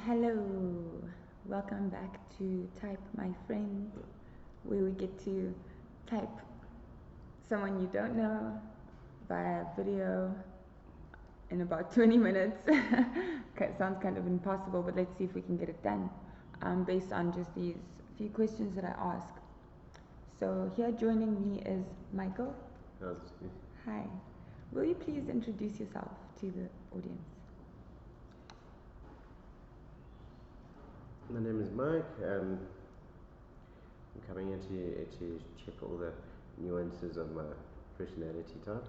Hello, welcome back to Type My Friend, where we get to type someone you don't know via video in about 20 minutes. Okay, sounds kind of impossible, but let's see if we can get it done based on just these few questions that I ask. So, here joining me is Michael. Hi. Will you please introduce yourself to the audience? My name is Mike. I'm coming in to check all the nuances of my personality type.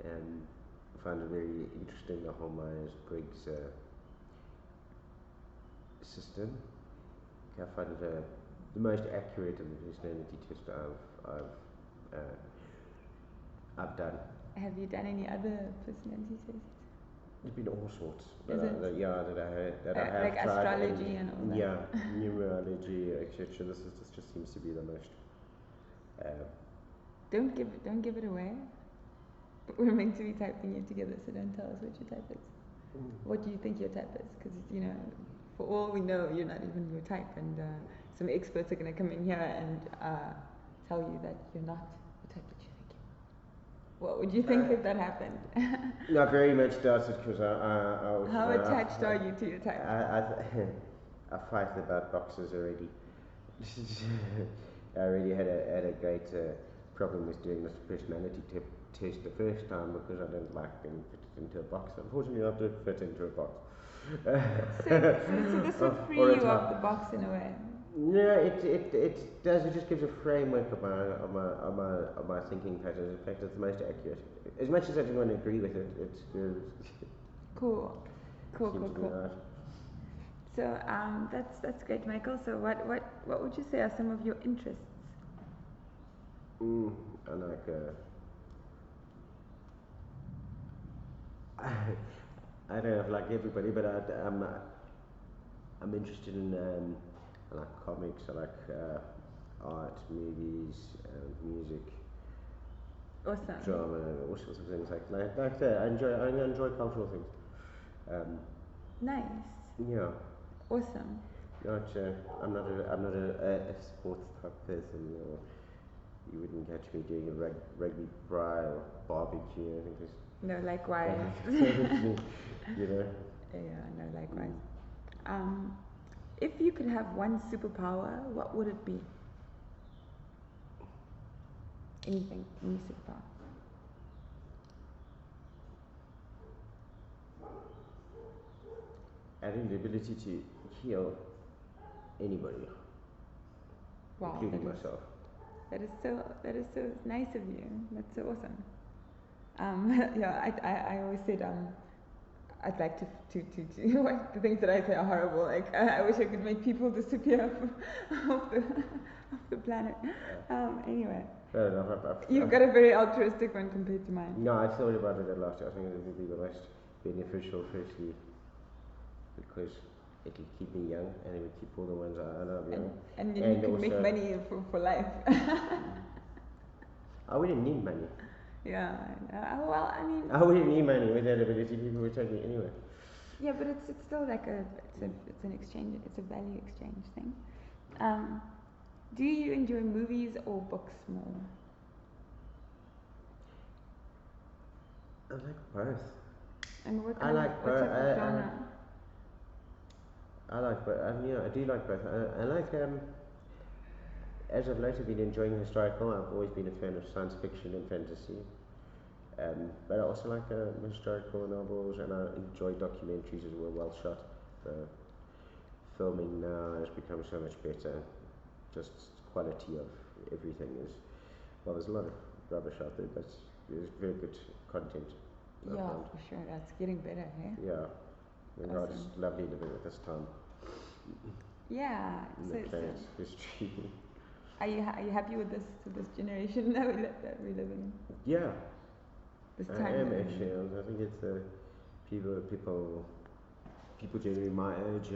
I find it very interesting, the whole Myers-Briggs system. I find it the most accurate of the personality test I've done. Have you done any other personality tests? There's been all sorts. Is it? That I have like tried. astrology and all that? Yeah, numerology, etc. This just seems to be the most. Don't give it away. We're meant to be typing it together, so don't tell us what your type is. What do you think your type is? Because for all we know, you're not even your type, and some experts are going to come in here and tell you that you're not the type that you think you are. What would you think if that happened? No, very much does it, because I was. How attached are you to your type? I fight about boxes already. I already had a great problem with doing this personality test the first time, because I didn't like being fitted into a box. Unfortunately, I did fit into a box. So this would free you of the box in a way. No, it does. It just gives a framework of my thinking patterns. In fact, it's the most accurate. As much as I didn't want to agree with it, it's good. Cool. So that's great, Michael. So what would you say are some of your interests? I like I don't know, like everybody, but I'm interested in I like comics, I like art, movies, music, Awesome. drama, all sorts of things like that. I enjoy cultural things. Nice. Yeah. Awesome. I'm not a sports type person. You wouldn't catch me doing a rugby fry or barbecue. I think there's. No, likewise. Yeah, no, likewise. If you could have one superpower, what would it be? Anything, any superpower. Having the ability to heal anybody, Wow, including myself. That is so nice of you. That's so awesome. Yeah, I always said I'd like to like the things that I say are horrible. Like I wish I could make people disappear off the planet. Anyway. Fair enough. You've got a very altruistic one compared to mine. No, I've thought about it a lot. I think it would be the most beneficial, firstly, because it would keep me young, and it would keep all the ones I love young. And you could make money for life. I wouldn't need money. Yeah, well, I mean. I wouldn't need money with that ability. People would take me anyway. Yeah, but it's still like it's an exchange. It's a value exchange thing. Do you enjoy movies or books more? I like both. And what I like both. genre? I like both. I do like both. I like as of late, I've been enjoying historical. I've always been a fan of science fiction and fantasy. But I also like historical novels, and I enjoy documentaries as well shot. Filming now has become so much better. Just quality of everything is. Well, there's a lot of rubbish out there, but there's very good content. Yeah, for sure. That's getting better, eh? Yeah. Awesome. It's lovely living at this time. Yeah. So history. Are you happy with this generation that we live in? Yeah. This time. I am actually. I think it's people generally my age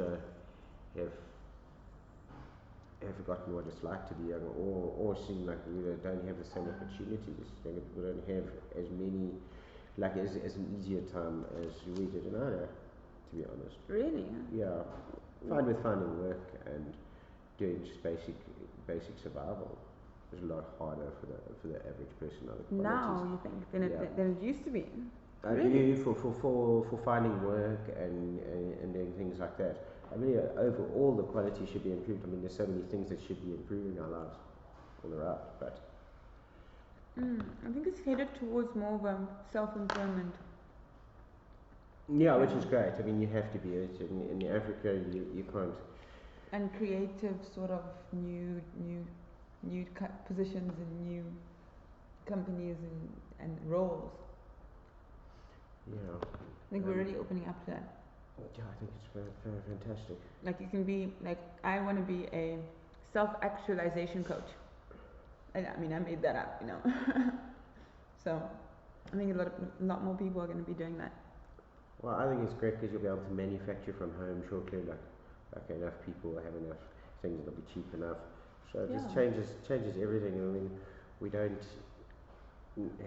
have forgotten what it's like to be young, or seem like we don't have the same opportunities. People don't have as many, like as an easier time as we did in our to be honest. Really? Yeah, fine with finding work and doing just basic survival. It's a lot harder for the average person. Now you think than it used to be. Really? For finding work and doing things like that. I mean, overall the quality should be improved. I mean, there's so many things that should be improving our lives all around, but I think it's headed towards more of a self-employment. yeah, which is great. I mean, you have to be. In Africa, you can't. And creative sort of new positions and new companies and roles. Yeah. I think we're really opening up to that. Yeah, I think it's very fantastic. Like you can be like, I want to be a self-actualization coach. I mean, I made that up, you know. So I think a lot more people are going to be doing that. Well, I think it's great because you'll be able to manufacture from home shortly. Like enough people will have enough things that'll be cheap enough. So it just changes everything. I mean, we don't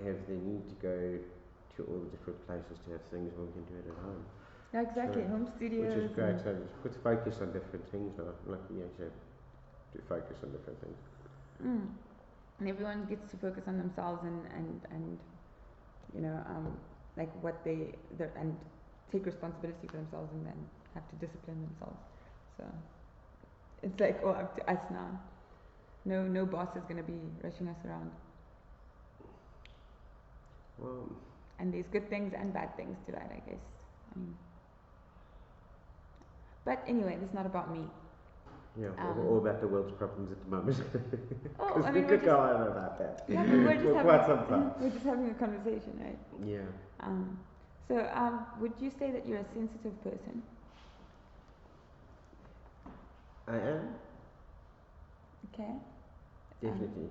have the need to go to all the different places to have things when we can do it at home. Yeah, exactly. So, home studios. Which is great. So it puts focus on different things now. Like you actually have to focus on different things. And everyone gets to focus on themselves and you know, like what and take responsibility for themselves and then have to discipline themselves. So it's like all up to us now. No boss is gonna be rushing us around. Well, and there's good things and bad things to that, I guess. But anyway, this is not about me. Yeah, all about the world's problems at the moment. Oh, I we mean, could go on about that. Yeah, but we're just quite some time. We're just having a conversation, right? Yeah. So, would you say that you're a sensitive person? I am. Okay. Definitely.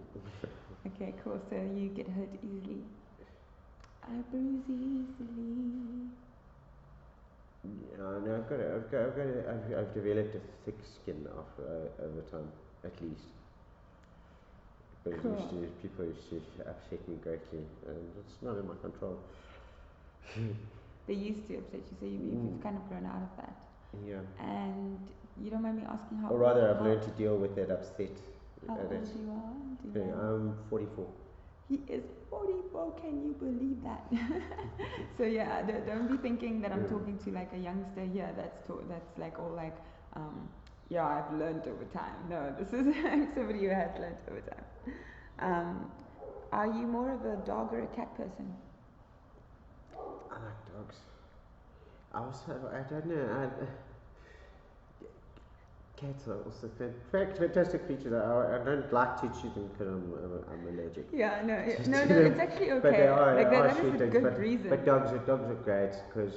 Okay, cool. So you get hurt easily. I bruise easily. Yeah, no, I've developed a thick skin over time, at least. But Cool. people used to upset me greatly, and it's not in my control. They used to upset you, so you've kind of grown out of that. Yeah. And you don't mind me asking how? Or rather, I've learned to deal with that upset. How old you are? I'm 44. He is 44, can you believe that? So yeah, don't be thinking that I'm talking to like a youngster here that's like all like, yeah, I've learned over time. No, this is somebody who has learned over time. Are you more of a dog or a cat person? I like dogs. I don't know. Cats are also fantastic creatures. I don't like to chew them because I'm allergic. Yeah, no, it's actually okay. But they are, like that sweet is a things, good reason. But dogs are great because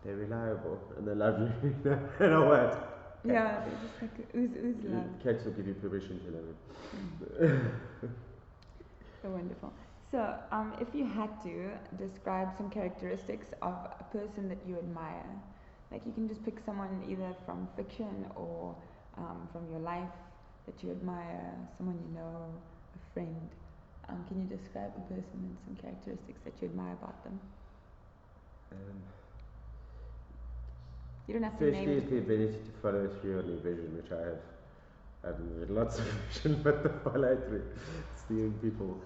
they're reliable and they love you. You know what? Yeah, they're just like ooze love. Cats will give you permission to love it. So wonderful. So, if you had to describe some characteristics of a person that you admire, like you can just pick someone either from fiction or from your life that you admire, someone you know, a friend. Can you describe a person and some characteristics that you admire about them? You don't have to name. Firstly, is the ability to follow through on your vision, which I have. I've lots of vision, but the follow through, seeing people.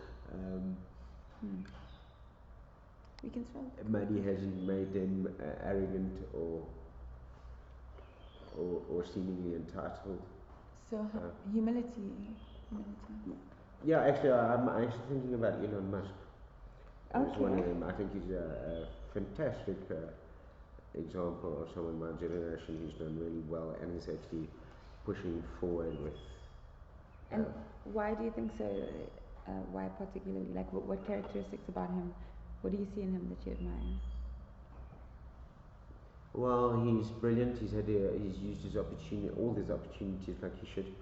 We can spell. Money hasn't made them arrogant or seemingly entitled. So humility. Yeah, actually, I'm actually thinking about Elon Musk. Okay. He's one of them. I think he's a fantastic example of someone in my generation who's done really well and is actually pushing forward with. And why do you think so? Why particularly? Like, what characteristics about him? What do you see in him that you admire? Well, he's brilliant. He's used his all his opportunities like he should.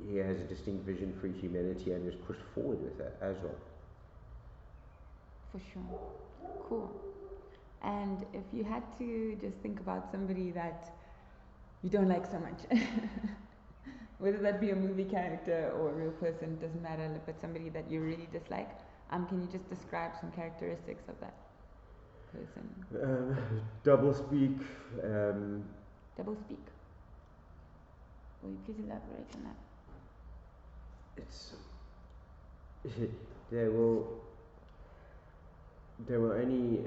He has a distinct vision for humanity and has pushed forward with that as well. For sure. Cool. And if you had to just think about somebody that you don't like so much, whether that be a movie character or a real person, doesn't matter, but somebody that you really dislike, Can you just describe some characteristics of that person? Double speak. Double speak. Will you please elaborate on that? It's they will only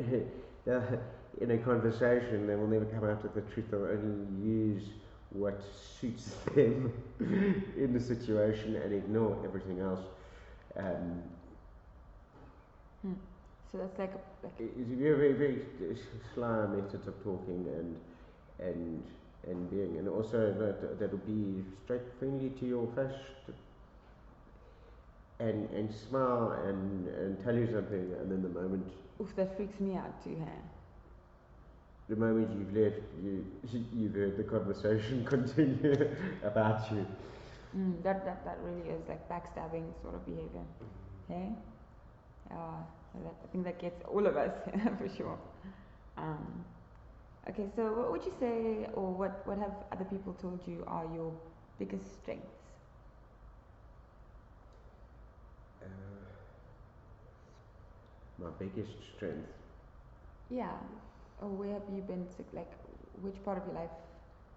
in a conversation they will never come out with the truth. They'll only use what suits them in the situation and ignore everything else. So that's like it's very very sly methods of talking and being, and also that'll be straight friendly to your face and smile and tell you something, and then the moment that freaks me out too, hey? The moment you've left, you've heard the conversation continue about you. That really is like backstabbing sort of behavior, hey? I think that gets all of us for sure. Okay, so what would you say, or what have other people told you are your biggest strengths? My biggest strength? Yeah, or where have you been, like, which part of your life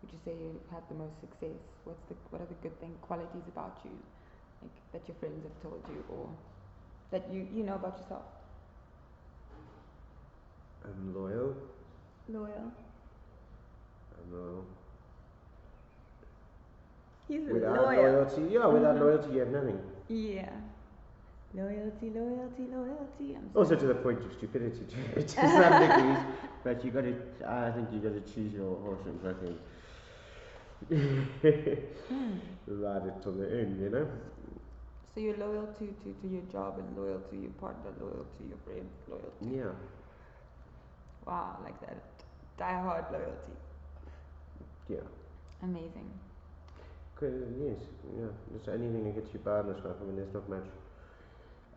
would you say you've had the most success? What are the good qualities about you, like, that your friends have told you, or that you know about yourself? I'm loyal. Loyal. I'm loyal. He's without loyal. loyalty, without loyalty you have nothing. Yeah. Loyalty. Also to the point of stupidity to some degrees, but I think you got to choose your horse and fucking ride it to the end, you know? So you're loyal to your job, and loyal to your partner, loyal to your friends, loyal to... Yeah. Wow, like that. Die hard loyalty. Yeah. Amazing. Yes, just anything that gets you by in this life. I mean, there's not much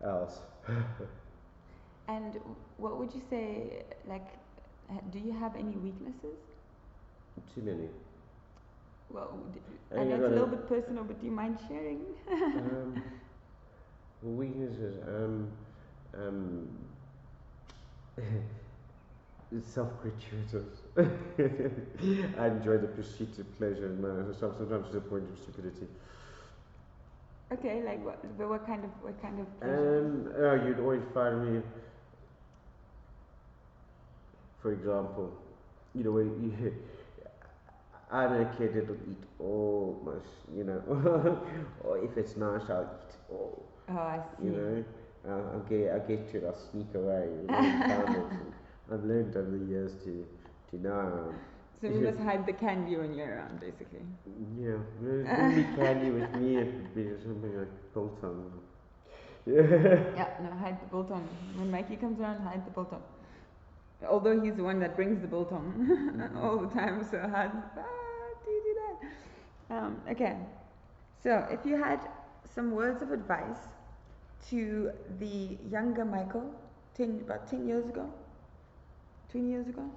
else. And what would you say, like, do you have any weaknesses? Too many. Well, I know it's a little bit personal, but do you mind sharing? Weaknesses, self-gratuitous. I enjoy the pursuit of pleasure, and sometimes to the point of stupidity. Okay, like what kind of pleasure? You'd always find me, for example, I'm a kid that'll eat almost, or if it's nice, I'll eat all. Oh, I see. I'll get to it, I'll sneak away. I've learned over the years to know. So you must hide the candy when you're around, basically. Yeah, it wouldn't be candy with me, it would be something like biltong. Hide the biltong. When Mikey comes around, hide the biltong. Although he's the one that brings the biltong all the time, so how do you do that? Okay, so if you had some words of advice to the younger Michael, about 10 years ago, 20 years ago,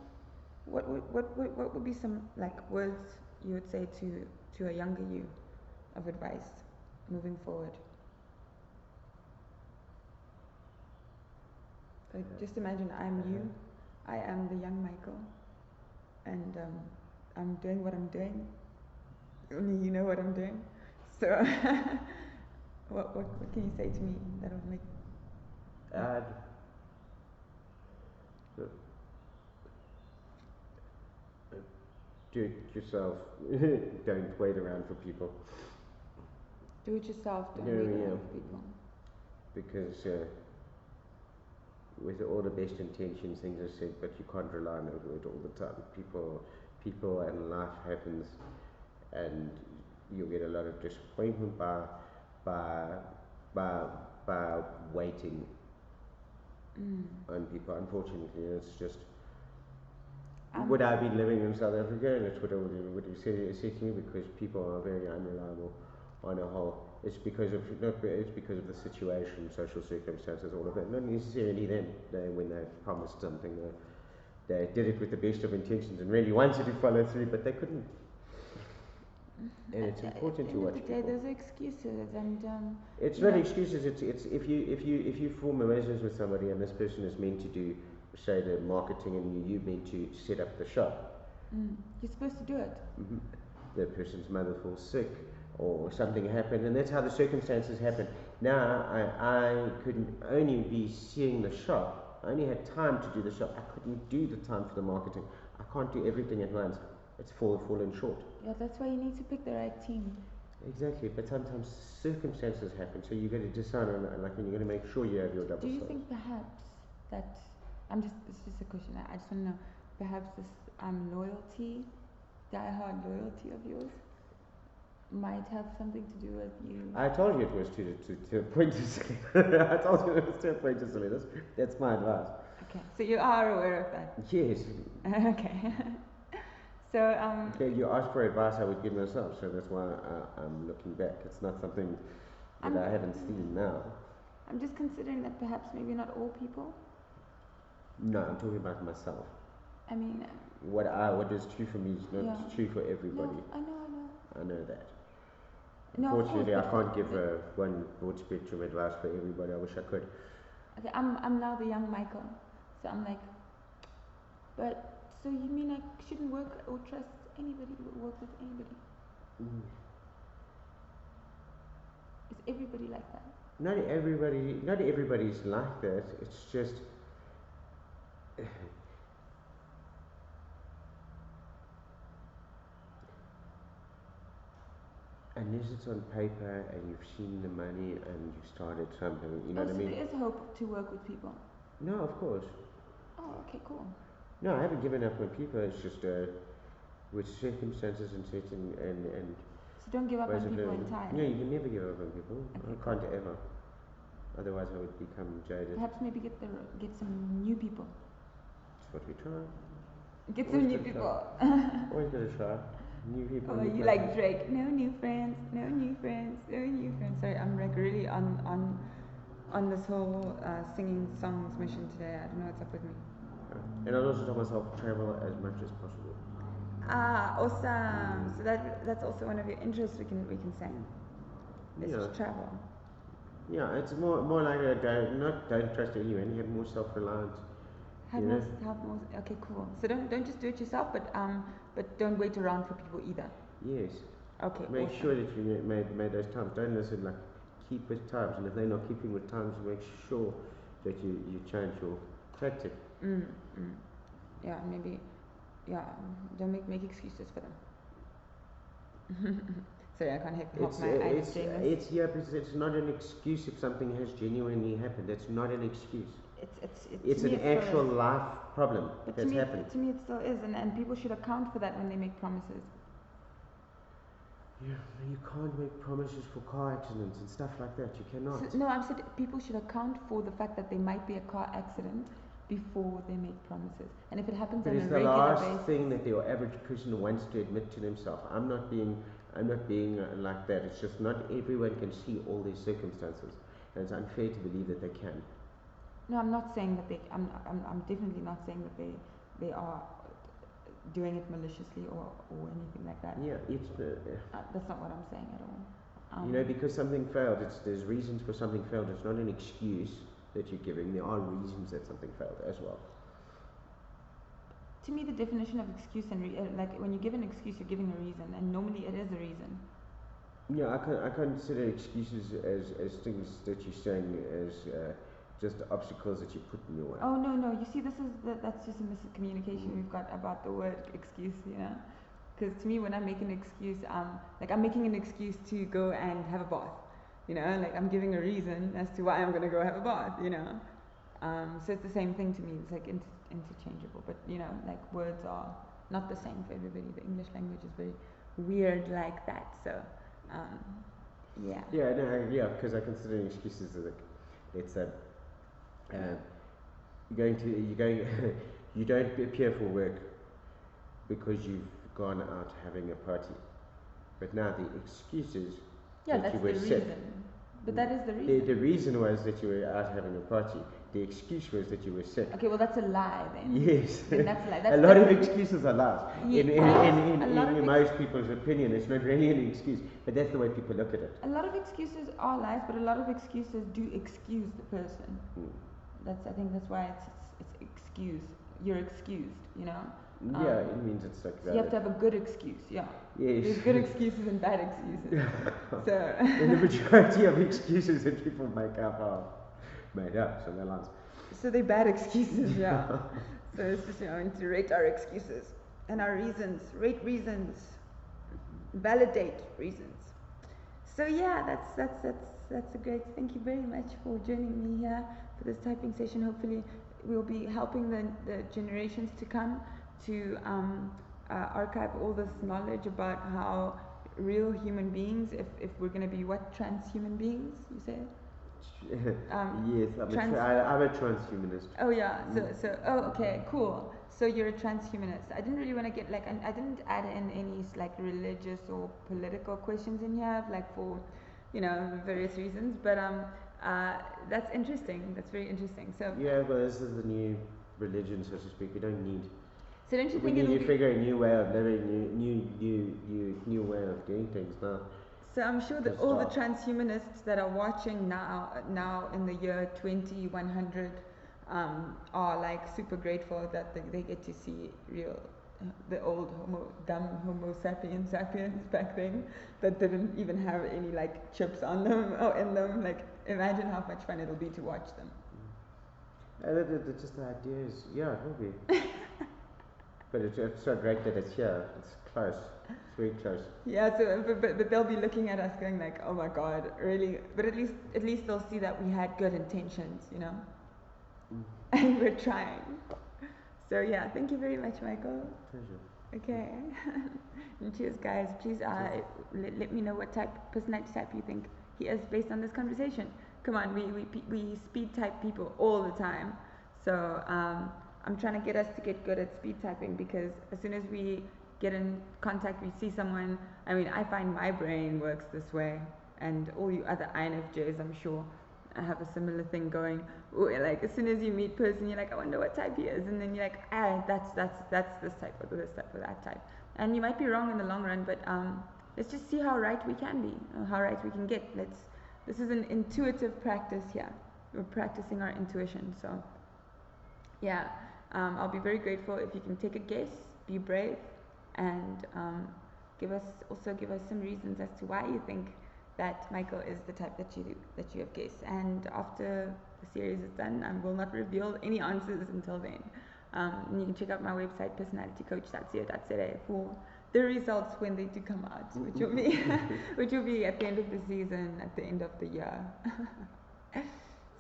what would be some words you would say to a younger you of advice moving forward? Like, just imagine I'm you, I am the young Michael, and I'm doing what I'm doing. Only you know what I'm doing. So, what can you say to me that will make? Do it yourself. Don't wait around for people. Do it yourself. Don't wait around for people. Because with all the best intentions, things are said, but you can't rely on it all the time. People, and life happens, and you'll get a lot of disappointment by waiting on people. Unfortunately, it's just. Would I be living in South Africa, and that's what I would have said to me, because people are very unreliable on a whole. It's because of the situation, social circumstances, all of that. Not necessarily then. When they promised something, they did it with the best of intentions and really wanted to follow through, but they couldn't. And it's important to At watch the end of the day, people. those are excuses, and It's not excuses. It's if you form a relationship with somebody and this person is meant to do, say, the marketing, and you meant to set up the shop. You're supposed to do it. Mm-hmm. The person's mother falls sick, or something happened, and that's how the circumstances happen. Now I couldn't only be seeing the shop. I only had time to do the shop. I couldn't do the time for the marketing. I can't do everything at once. It's fallen short. Yeah, that's why you need to pick the right team. Exactly, but sometimes circumstances happen, so you got to decide on, like, when you're going to make sure you have your double. Do you think perhaps that it's just a question. I just want to know, perhaps this loyalty, die-hard loyalty of yours, might have something to do with you? I told you it was to a point to silliness. I told you it was to a point to silliness. That's my advice. Okay, so you are aware of that. Yes. Okay. So okay, you asked for advice I would give myself, so that's why I'm looking back. It's not something that I haven't seen now. I'm just considering that perhaps maybe not all people. No, I'm talking about myself. I mean, what is true for me is not true for everybody. No, I know that. No, unfortunately, I can't give one broad spectrum advice for everybody. I wish I could. Okay, I'm now the young Michael, so I'm like, but so you mean I shouldn't work or trust anybody, work with anybody? Is everybody like that? Not everybody's like that. It's just unless it's on paper and you've seen the money and you've started something, you know what I mean? There is hope to work with people. No, of course. Oh, okay, cool. No, I haven't given up on people. It's just with circumstances and certain and. So don't give up on people entirely. No, you can never give up on people. Okay, I can't ever. Otherwise, I would become jaded. Perhaps maybe get some new people. That's what we try. Get some new people. Always gotta try. New people. Oh, you like Drake? No new friends, no new friends, no new friends. Sorry, I'm like really on this whole singing songs mission today. I don't know what's up with me. And I also tell myself travel as much as possible. Ah, awesome. So that's also one of your interests. We can say. It's travel. Yeah, it's more like don't trust anyone. You have more self-reliance. Have more. Okay, cool. So don't just do it yourself, but don't wait around for people either. Yes. Okay. Make sure that you made those times. Don't listen, like, keep with times, and if they're not keeping with times, make sure that you change your tactic. Yeah, maybe. Yeah, don't make excuses for them. Sorry, I can't help my eyes saying this. Because it's not an excuse if something has genuinely happened. It's not an excuse. It's an actual life problem that's happened. To me, it still is, and people should account for that when they make promises. Yeah, you can't make promises for car accidents and stuff like that. You cannot. So, no, I've said people should account for the fact that there might be a car accident before they make promises. And if it happens on a regular basis... But it's the last thing that the average person wants to admit to themselves. I'm not being like that. It's just not everyone can see all these circumstances, and it's unfair to believe that they can. No, I'm not saying that I'm definitely not saying that they are doing it maliciously or anything like that. Yeah, that's not what I'm saying at all. Because something failed, there's reasons for something failed. It's not an excuse that you're giving. There are reasons that something failed as well. To me, the definition of excuse and like when you give an excuse, you're giving a reason, and normally it is a reason. Yeah, I consider excuses as things that you're saying as just obstacles that you put in your way. Oh no! You see, that's just a miscommunication we've got about the word excuse, Because to me, when I make an excuse, like I'm making an excuse to go and have a bath, Like I'm giving a reason as to why I'm gonna go have a bath, So it's the same thing to me. It's like interchangeable, but like words are not the same for everybody. The English language is very weird like that. So, yeah. Yeah, because I consider excuses as like it's you don't appear for work because you've gone out having a party, but now the excuses that you were sick. But that is the reason. The reason was that you were out having a party. the excuse was that you were sick. Okay, well that's a lie then. Yes. Then that's a lie. A lot of excuses are lies. Yeah, In most people's opinion, it's not really an excuse, but that's the way people look at it. A lot of excuses are lies, but a lot of excuses do excuse the person. I think that's why it's excuse. You're excused, you know. Yeah, it means it's like so you have to have a good excuse. Yeah. Yes. There's good excuses and bad excuses. So. And the majority of excuses that people make up are made up, so they're lies. So they're bad excuses, yeah. So it's just, you know, to rate our excuses and our reasons, rate reasons, validate reasons. So yeah, that's a great. Thank you very much for joining me here for this typing session. Hopefully, we'll be helping the generations to come to archive all this knowledge about how real human beings, if we're going to be what, transhuman beings, you say? Yes, I'm a transhumanist. Oh yeah, okay, cool. So you're a transhumanist. I didn't really want to get like, I didn't add in any like religious or political questions in here, like for, you know, various reasons. But that's interesting. That's very interesting. So yeah, well, this is the new religion, so to speak. We don't need. So don't you we think need to figure a new way of living, new way of doing things now. So I'm sure that all the transhumanists that are watching now in the year 2100 are like super grateful that they get to see real, the old dumb Homo sapiens back then that didn't even have any like chips on them or in them. Like, imagine how much fun it'll be to watch them. Just the idea is, yeah, it will be. But it's so great that it's here. It's close. It's very close. Yeah. So, but they'll be looking at us going like, oh my God, really? But at least they'll see that we had good intentions, you know, and we're trying. So yeah, thank you very much, Michael. Pleasure. Okay. And cheers, guys. Please let me know what personality type you think he is based on this conversation. Come on, we speed type people all the time. So I'm trying to get us to get good at speed typing, because as soon as we get in contact, we see someone. I mean, I find my brain works this way, and all you other INFJs, I'm sure, have a similar thing going. Like, as soon as you meet person, you're like, I wonder what type he is, and then you're like, that's this type or this type or that type, and you might be wrong in the long run, but let's just see how right we can be, how right we can get. This is an intuitive practice here. We're practicing our intuition. So yeah, I'll be very grateful if you can take a guess, be brave, and give us some reasons as to why you think that Michael is the type that you have guessed. And after the series is done, I will not reveal any answers until then. And you can check out my website, personalitycoach.co.za, for the results when they do come out, which will be at the end of the season, at the end of the year.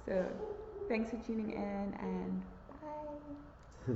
So thanks for tuning in, and bye.